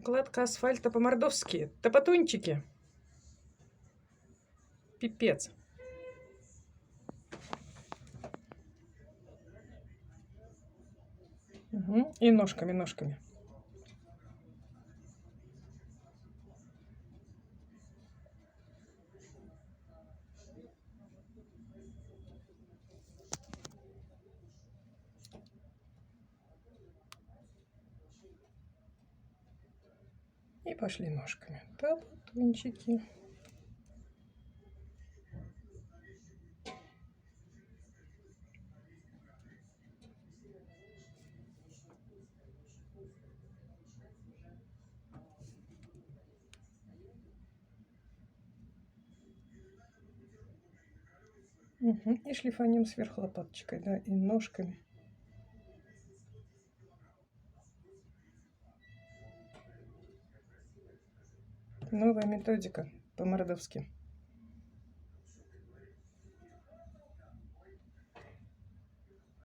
Укладка асфальта по-мордовски. Топотунчики. Пипец. Угу. И ножками. И пошли ножками. Топотунчики. Угу. И шлифанем сверху лопаточкой, да, и ножками. Новая методика по-мордовски.